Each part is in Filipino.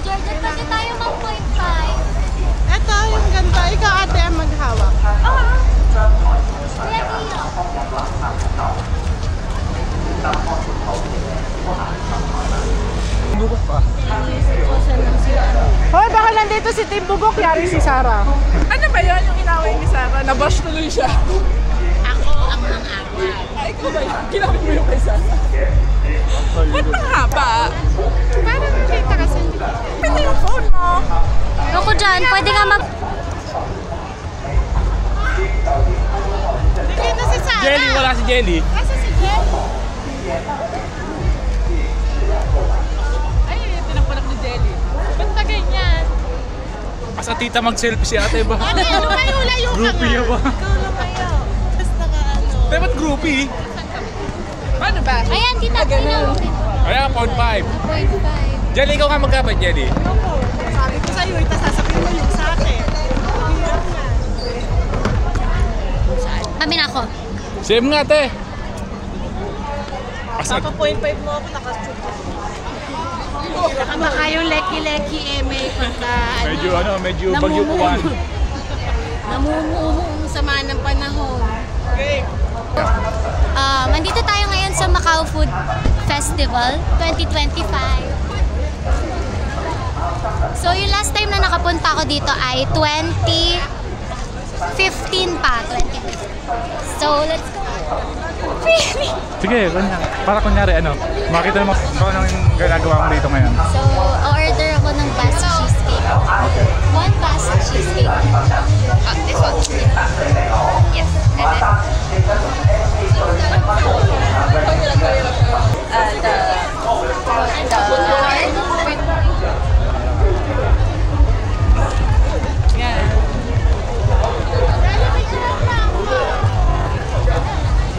Jordan, pwede tayo mag 0.5. Ito, yung ganito. Ikaw ate ang maghawak. Oo. Kuya Tio. Bugok pa. Hoy, baka nandito si Team Bugok, yari si Sarah. Ano ba yun yung inaway ni Sarah? Nabash tuloy siya. Ako ang mang-away. Ay, ikaw ba yun? Ginamit mo yung kay Sarah. Ba't mahaba? Parang kita kasi. Pwede yung phone mo. Ako dyan, pwede nga mag... Dito si Sarah. Jelly, wala si Jelly. Asa si Jelly? Ay, pinagpanak ni Jelly. Ba't na ganyan? Asa tita mag-selfie si ate ba? Ate, lumayo-layo ka nga. Groupie ba? Ikaw lumayo. Tapos naka-ano. Tay, ba't groupie? Paano ba? Ayan, tita, tingnan mo. Ayan, 0.5. 0.5. Jelly, ikaw nga magkapat, Jelly. Sabi ko sa'yo, ito sasabihin mo yung sa akin. Kami na ako. Same nga, te. Asa? Papa 0.5 mo ako, nakashoot. Baka yung leki-leki may pagka Medyo medyo bagyo uwan. namumuong sama ng panahon. Okay. Nandito tayo ngayon sa Macau Food Festival 2025. So, yung last time na nakapunta ako dito ay 2015 pa. 2015. So, let's go. Sige, para kunyari makita mo kung ano yung ginagawa mo dito ngayon. So, order ako ng Basque cheesecake. Okay. One Basque cheesecake. This one. Yes.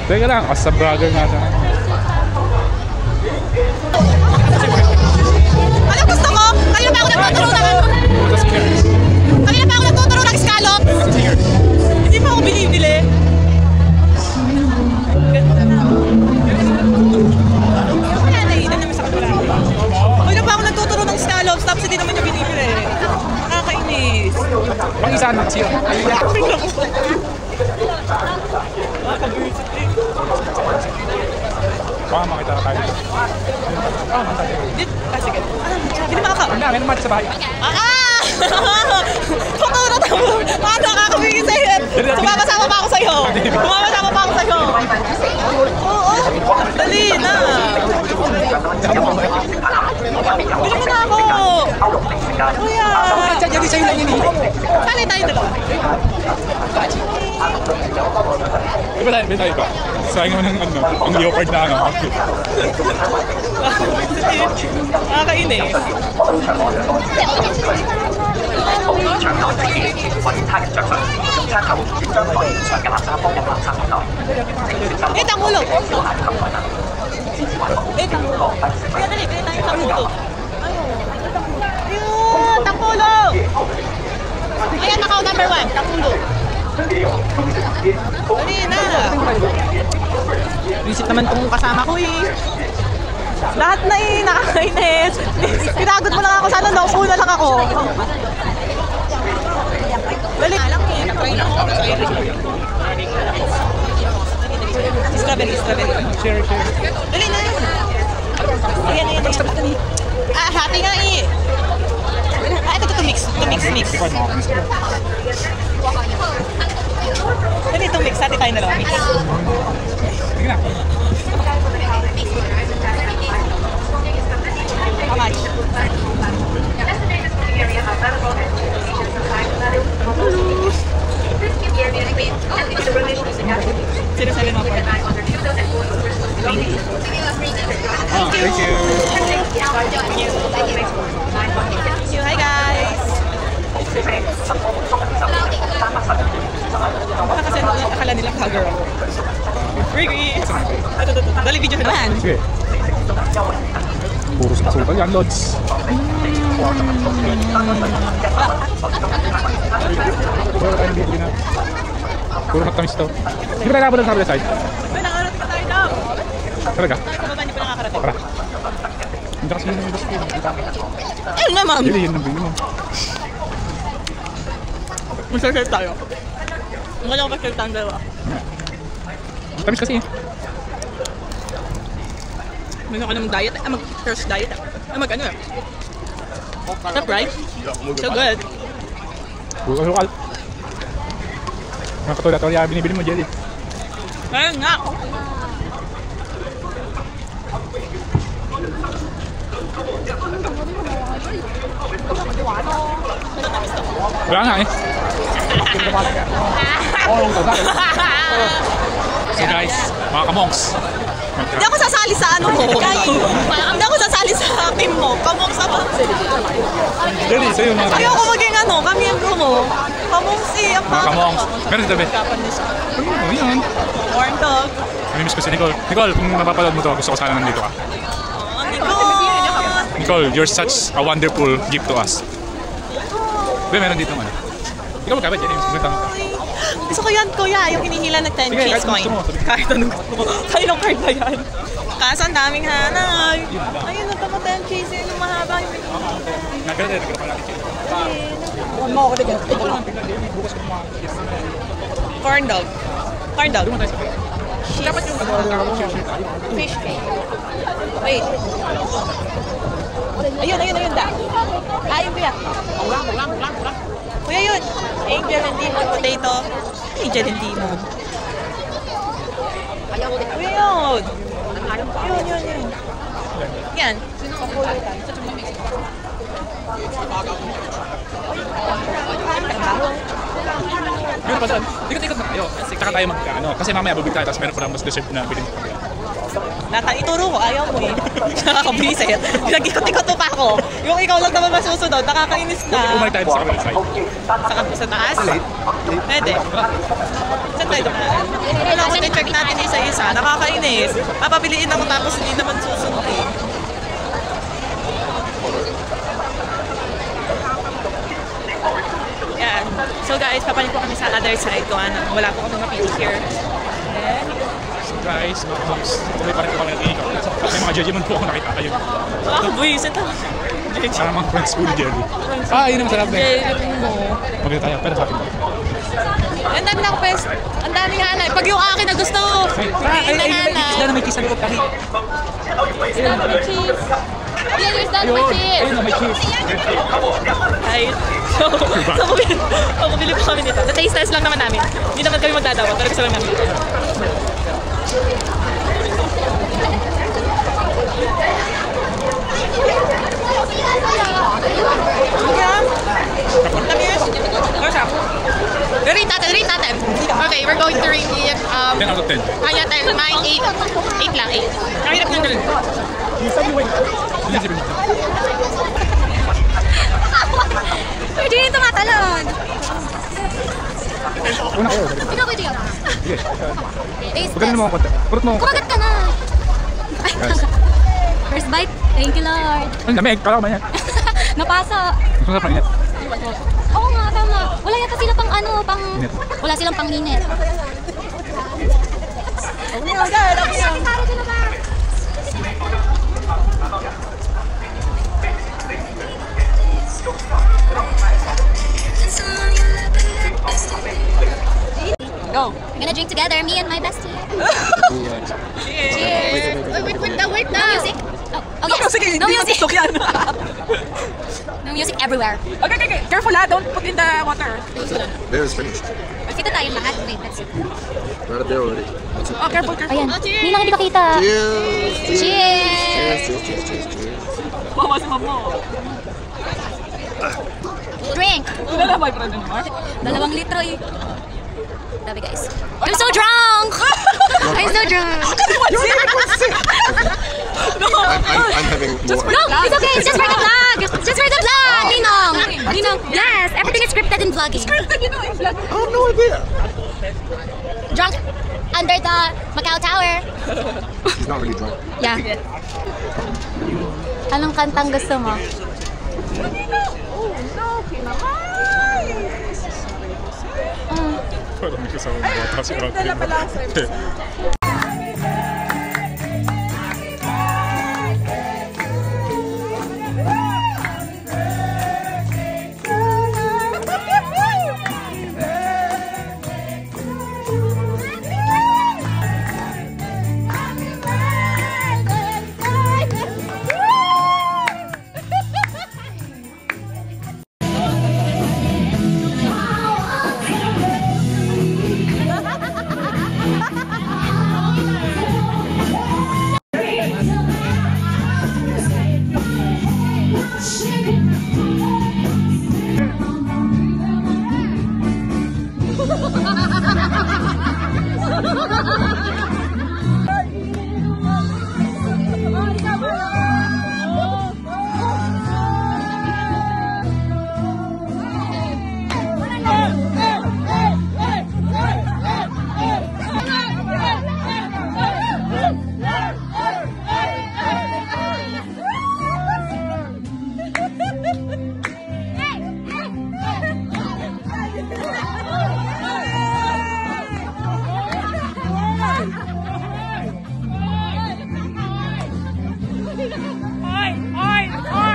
Teka lang, as a brother natin. Ano gusto ko? Kanina pa ako nagtuturo ng Kanina pa ako nagtuturo ng scallops. Hindi pa ako binibili. Wala na eh. Naman sa kanila. Kanina pa ako nagtuturo ng scallops tapos hindi naman niya binibili. Nakakainis. Pang-isa nuts yun. Baka makita na tayo dito. Sige. Hindi makaka... May naman sa bahay. Tuturo mo! Baka nakakabigin sa'yo. Sumama-sama pa ako sa'yo. Sumama-sama pa ako sa'yo. Oo. Dali na. Bili mo na ako. Kuya. Jadi sa'yo lang yun. Kali tayo dalawa. Di ba tayo pa? Sayang mo ng ang leopard na Nakakainis. Tangulo! Tangulo! Kaya dali, kaya tayo tangulo. Ayun! Tangulo! Ayan, nakaw number 1, tangulo. Dali na! Visit naman itong kasama ko eh. Lahat na eh, nakakainis. Pinagod mo lang ako, sana naupo na lang ako. Dali lang eh, natry na ako. Strawberry. Share. Dali na. Ayan. Hati nga eh. Ito mix. Dali, ito mix. Hati tayo na lang. Mix. Sige na. How much? Sino mo po? Thank you. Hi guys! Baka kasi akala nila ka-girl ako. Free! Ito. Dali, video ka naman. Sige. Puro sa asukal yan, Lods. Puro matamis to. Hindi ba nakapunta sa other side? May nakarating pa tayo daw. Talaga? Baba, hindi pa nakakarating. Tara. Maganda kasi yung gusto ko. Ayun naman. Hindi, yun ang bili mo. Mag-share tayo. Wala ko mag-share tayong dalawa. Tamis kasi eh. Mayroon ka naman diet. Mag-first diet. Mag-ano eh. Surprise. So good. Bukal. Mga katulad, binibili mo jelly. Ayun nga. Wala nga eh. So guys, mga kamonks. Hindi ako sasali sa ano mo. Hindi ako sasali sa team mo. Kamong sa Jelly, sa'yo mga ayoko maging ano, kamiyembro mo. Kamong si... mga kamonks. Meron sabi. Ano yun? Corn dog. Namimiss ko si Nicole. Nicole, kung napapanood mo to, gusto ko sana nandito ka. Nicole, you're such a wonderful gift to us. Meron dito ano. Ikaw magkabit, Jenny. Gusto ko yan, kuya. Yung hinihila na 10 Sige, cheese kahit coin. gusto mo. Kahit anong gusto mo. Kayo card na yan. Kaso ang daming hanay. Ayun, nagtama 10 cheese. Yun yung mahaba yung Nagkala pa natin siya. corn dog. Corn dog. Dapat yung share tayo. Fish cake. Wait. Ayun da. Ayun kuya. Kuya yun. Angel and demon potato. Angel and demon. Kuya yun. Yun. Yan. Pero pa saan? Ikot-ikot na tayo. Saka tayo magkaano. Kasi mamaya bubig tayo, tapos meron pa lang mas deserve na bilhin. Ituro ko, ayaw mo eh. Nakakabisit. Nag-ikot-ikot pa ako. Yung ikaw lang naman masusunod, nakakainis na. Umay tayo sa website. Sa taas? Pwede. Saan tayo naman? Wala ko check natin isa-isa. Nakakainis. Papapiliin ako tapos hindi naman susunod eh. Yan. So guys, papalit po kami sa other side ko. Wala po kami ma-picture. So guys, mga kamonks, tuloy pa rin po kami natin ikaw. Kasi mga judgment po ako nakita kayo. Buwisit ako. Parang mga friends food jelly. Yun ang masarap na eh. Maganda tayo, pero sa akin po. Ang dami ng pes. Ang dami hanay. Pag yung akin na gusto, piliin na hanay. Isda na may cheese sa loob kami. Cheese. Yeah, here's that my cheese. Ayun na may cheese. Ay, so bumili po kami nito. The taste test lang naman namin. Hindi naman kami magdadawa, pero gusto lang namin. Rate natin. Okay, we're going to rate it. 10 out of 10. Kaya 10, 9, 8 lang, 8. Ang hirap ng ganun. Pwede yung tumatalon. Una kayo. Ikaw pwede yun. Sige. Taste Pagkanin test. mo ako konti. Purot mo ako. Kumagat ka na. Ay, first bite. Thank you, Lord. Ang lamig. Kala ko ba yan? Napasa. Masarap na init. Oo nga, tama. Wala yata sila pang Init. wala silang pang init. Go. We're gonna drink together, me and my bestie. Cheers. Wait now. No music. Oh yes. Sige, No hindi music. gusto yan. No music everywhere. Okay. Careful ha, don't put in the water. Beer is finished. Kita tayo lahat. Wait, let's see. Not a beer already. That's it. Oh, careful. Ayan. Ninang hindi makita. Cheers! Cheers. Cheers. Bawas mo. Drink. Wala na boyfriend mo. 2 litro eh. Dami guys. I'm so drunk! I'm so drunk. I'm having more. No, it's okay. It's just for the vlog. Just for the vlog, Ninong. Yes, everything is scripted in vlogging. I have no idea. Drunk under the Macau Tower. He's not really drunk. Yeah. Anong kantang gusto mo? Parang may kasama ng bata si Ate. Oy! Oy! Oy!